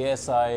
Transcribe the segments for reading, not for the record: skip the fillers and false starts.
ASI,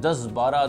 10-12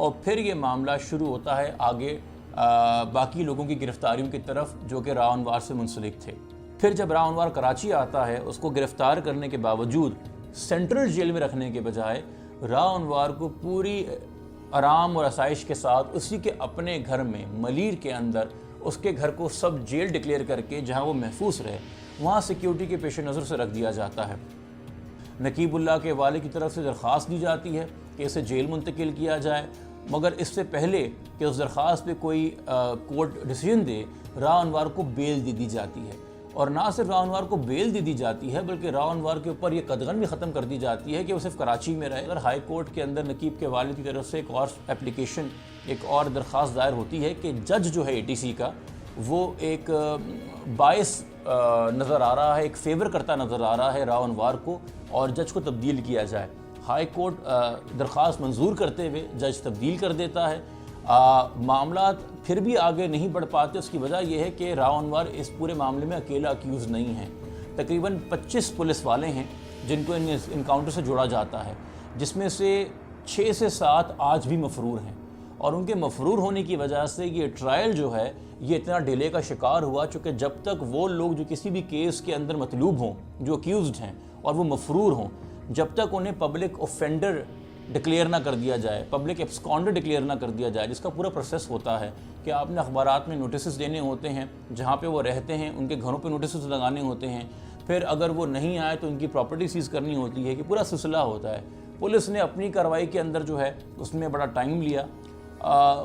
اور پھر یہ معاملہ شروع ہوتا ہے آگے باقی لوگوں کی گرفتاریوں کی طرف جو کہ راہ انوار سے منسلک تھے۔ پھر جب راہ انوار کراچی آتا ہے، اس کو گرفتار کرنے کے باوجود سینٹرل جیل میں رکھنے کے بجائے راہ انوار کو پوری آرام اور آسائش کے ساتھ اسی کے اپنے گھر میں ملیر کے اندر اس کے گھر کو سب جیل ڈکلیئر کر کے جہاں وہ محفوظ رہے وہاں سیکیورٹی کے پیش نظر سے رکھ دیا جاتا ہے۔ نقیب اللہ کے والد کی طرف سے درخواست دی جاتی ہے کہ اسے جیل منتقل کیا جائے، مگر اس سے پہلے کہ اس درخواست پہ کوئی کورٹ ڈیسیژن دے، راہ انوار کو بیل دے دی جاتی ہے۔ اور نہ صرف راہ انوار کو بیل دے دی جاتی ہے بلکہ راہ انوار کے اوپر یہ قدغن بھی ختم کر دی جاتی ہے کہ وہ صرف کراچی میں رہے۔ اگر ہائی کورٹ کے اندر نقیب کے والد کی طرف سے ایک اور اپلیکیشن، ایک اور درخواست دائر ہوتی ہے کہ جج جو ہے ATC کا وہ ایک باعث نظر آ رہا ہے، ایک فیور کرتا نظر آ رہا ہے راہ انوار کو، اور جج کو تبدیل کیا جائے۔ ہائی کورٹ درخواست منظور کرتے ہوئے جج تبدیل کر دیتا ہے۔ معاملات پھر بھی آگے نہیں بڑھ پاتے، اس کی وجہ یہ ہے کہ راہ انوار اس پورے معاملے میں اکیلا اکیوز نہیں ہے۔ تقریباً 25 پولیس والے ہیں جن کو انکاؤنٹر سے جوڑا جاتا ہے، جس میں سے 6 سے 7 آج بھی مفرور ہیں، اور ان کے مفرور ہونے کی وجہ سے یہ ٹرائل جو ہے یہ اتنا ڈیلے کا شکار ہوا، چونکہ جب تک وہ لوگ جو کسی بھی کیس کے اندر مطلوب ہوں، جو اکیوزڈ ہیں اور وہ مفرور ہوں، جب تک انہیں پبلک اوفینڈر ڈکلیئر نہ کر دیا جائے، پبلک ایبسکانڈر ڈکلیئر نہ کر دیا جائے، جس کا پورا پروسیس ہوتا ہے کہ آپ نے اخبارات میں نوٹسز دینے ہوتے ہیں، جہاں پہ وہ رہتے ہیں ان کے گھروں پہ نوٹسز لگانے ہوتے ہیں، پھر اگر وہ نہیں آئے تو ان کی پراپرٹی سیز کرنی ہوتی ہے، کہ پورا سلسلہ ہوتا ہے۔ پولیس نے اپنی کارروائی کے اندر جو ہے اس میں بڑا ٹائم لیا،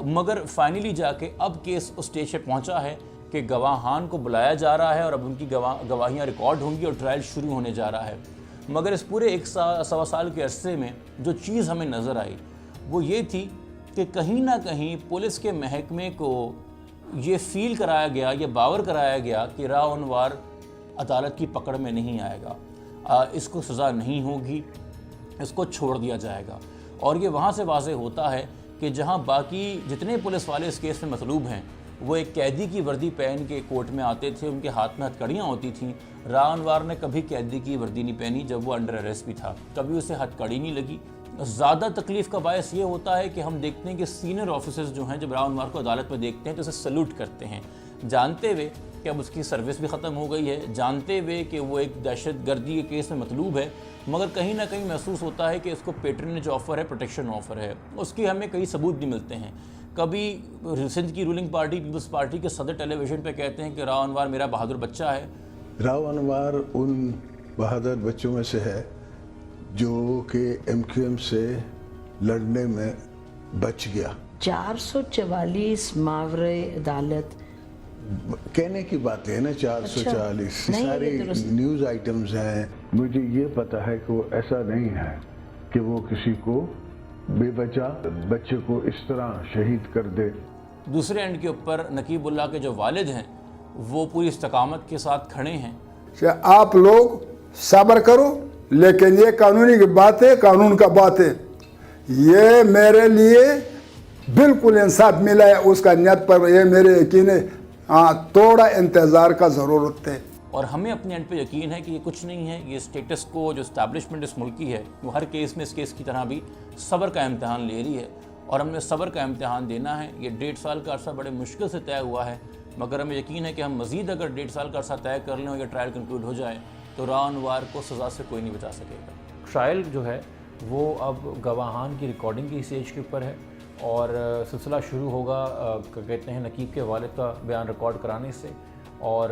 مگر فائنلی جا کے اب کیس اس اسٹیج پہ پہنچا ہے کہ گواہان کو بلایا جا رہا ہے اور اب ان کی گواہیاں ریکارڈ ہوں گی اور ٹرائل شروع ہونے جا رہا ہے۔ مگر اس پورے 1 سوا کے عرصے میں جو چیز ہمیں نظر آئی وہ یہ تھی کہ کہیں نہ کہیں پولیس کے محکمے کو یہ فیل کرایا گیا، یہ باور کرایا گیا کہ راہ انوار عدالت کی پکڑ میں نہیں آئے گا، اس کو سزا نہیں ہوگی، اس کو چھوڑ دیا جائے گا۔ اور یہ وہاں سے واضح ہوتا ہے کہ جہاں باقی جتنے پولیس والے اس کیس میں مطلوب ہیں وہ ایک قیدی کی وردی پہن کے کورٹ میں آتے تھے، ان کے ہاتھ میں ہتھکڑیاں ہوتی تھیں، راہ انوار نے کبھی قیدی کی وردی نہیں پہنی جب وہ انڈر اریسٹ بھی تھا، کبھی اسے ہتھکڑی نہیں لگی۔ زیادہ تکلیف کا باعث یہ ہوتا ہے کہ ہم دیکھتے ہیں کہ سینئر آفیسرز جو ہیں جب راہ انوار کو عدالت میں دیکھتے ہیں تو اسے سلوٹ کرتے ہیں، جانتے ہوئے کہ اب اس کی سروس بھی ختم ہو گئی ہے، جانتے ہوئے کہ وہ ایک دہشت گردی کے کیس میں مطلوب ہے، مگر کہیں نہ کہیں محسوس ہوتا ہے کہ اس کو پیٹرنیج آفر ہے، پروٹیکشن آفر ہے، اس کی ہمیں کئی ثبوت بھی ملتے ہیں۔ کبھی سندھ کی رولنگ پارٹی پیپلز پارٹی کے صدر ٹیلی ویژن پہ کہتے ہیں کہ راہ انوار میرا بہادر بچہ ہے۔ راہ انوار ان بہادر بچوں میں سے ہے جو کہ MQM سے لڑنے میں بچ گیا۔ 444 ماورے عدالت کہنے کی بات ہے نا، 440 ساری نیوز آئٹمز ہیں۔ مجھے یہ پتا ہے کہ وہ ایسا نہیں ہے کہ وہ کسی کو بے وجہ بچے کو اس طرح شہید کر دے۔ دوسرے اینڈ کے اوپر نقیب اللہ کے جو والد ہیں وہ پوری استقامت کے ساتھ کھڑے ہیں کہ آپ لوگ صبر کرو، لیکن یہ قانونی کی بات ہے، قانون کا بات ہے، یہ میرے لیے بالکل انصاف ملا ہے اس کا نیت پر، یہ میرے یقین ہے، تھوڑا انتظار کا ضرورت ہے۔ اور ہمیں اپنے اینڈ پہ یقین ہے کہ یہ کچھ نہیں ہے، یہ اسٹیٹس کو جو اسٹیبلشمنٹ اس ملک کی ہے وہ ہر کیس میں اس کیس کی طرح بھی صبر کا امتحان لے رہی ہے، اور ہم نے صبر کا امتحان دینا ہے۔ یہ 1.5 سال کا عرصہ بڑے مشکل سے طے ہوا ہے، مگر ہمیں یقین ہے کہ ہم مزید اگر 1.5 سال کا عرصہ طے کر لیں اور یہ ٹرائل کنکلوڈ ہو جائے تو راہ انوار کو سزا سے کوئی نہیں بچا سکے گا۔ ٹرائل جو ہے وہ اب گواہان کی ریکارڈنگ کی اسٹیج کے اوپر ہے، اور سلسلہ شروع ہوگا کہتے ہیں نقیب کے والد کا بیان ریکارڈ کرانے سے، اور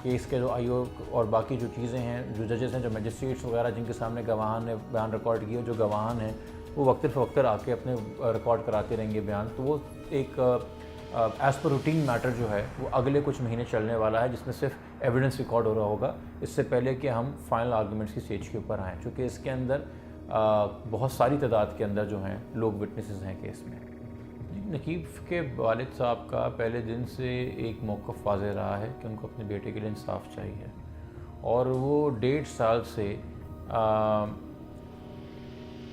کیس کے جو IO اور باقی جو چیزیں ہیں، جو ججز ہیں، جو میجسٹریٹس وغیرہ جن کے سامنے گواہان نے بیان ریکارڈ کیا، جو گواہان ہیں وہ وقت فوقت آ کے اپنے ریکارڈ کراتے رہیں گے بیان، تو وہ ایک ایز پر روٹین میٹر جو ہے وہ اگلے کچھ مہینے چلنے والا ہے، جس میں صرف ایویڈنس ریکارڈ ہو رہا ہوگا اس سے پہلے کہ ہم فائنل آرگومنٹس کی اسٹیج کے اوپر آئیں، چونکہ اس کے اندر بہت ساری تعداد کے اندر جو ہیں لوگ وٹنسز ہیں کیس میں۔ نقیب کے والد صاحب کا پہلے دن سے ایک موقف واضح رہا ہے کہ ان کو اپنے بیٹے کے لیے انصاف چاہیے، اور وہ 1.5 سال سے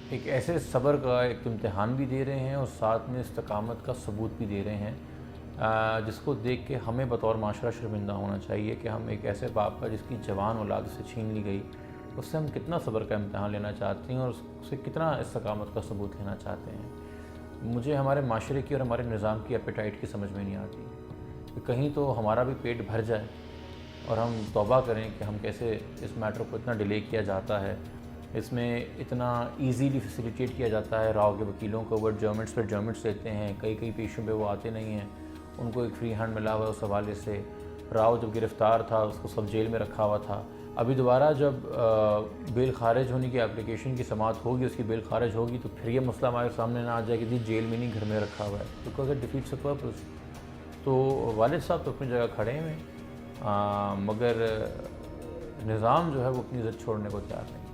ایک ایسے صبر کا ایک امتحان بھی دے رہے ہیں اور ساتھ میں استقامت کا ثبوت بھی دے رہے ہیں، جس کو دیکھ کے ہمیں بطور معاشرہ شرمندہ ہونا چاہیے کہ ہم ایک ایسے باپ کا جس کی جوان اولاد سے چھین لی گئی، اس سے ہم کتنا صبر کا امتحان لینا چاہتے ہیں اور اس سے کتنا استقامت کا ثبوت لینا چاہتے ہیں۔ مجھے ہمارے معاشرے کی اور ہمارے نظام کی اپیٹائٹ کی سمجھ میں نہیں آتی کہ کہیں تو ہمارا بھی پیٹ بھر جائے اور ہم توبہ کریں کہ ہم کیسے اس میٹر کو اتنا ڈیلے کیا جاتا ہے، اس میں اتنا ایزیلی فیسیلیٹیٹ کیا جاتا ہے، راؤ کے وکیلوں کو ورڈ جرمنٹس پر جرمنٹس لیتے ہیں، کئی پیشوں پہ وہ آتے نہیں ہیں، ان کو ایک فری ہینڈ ملا ہوا ہے اس حوالے سے۔ راؤ جب گرفتار تھا اس کو سب جیل میں رکھا ہوا تھا، ابھی دوبارہ جب بیل خارج ہونے کی اپلیکیشن کی سماعت ہوگی، اس کی بیل خارج ہوگی تو پھر یہ مسئلہ ہمارے سامنے نہ آ جائے کہ جی جیل میں نہیں گھر میں رکھا ہوا ہے، because it defeats a purpose. تو والد صاحب تو اپنی جگہ کھڑے ہوئے ہیں، مگر نظام جو ہے وہ اپنی ضد چھوڑنے کو تیار نہیں۔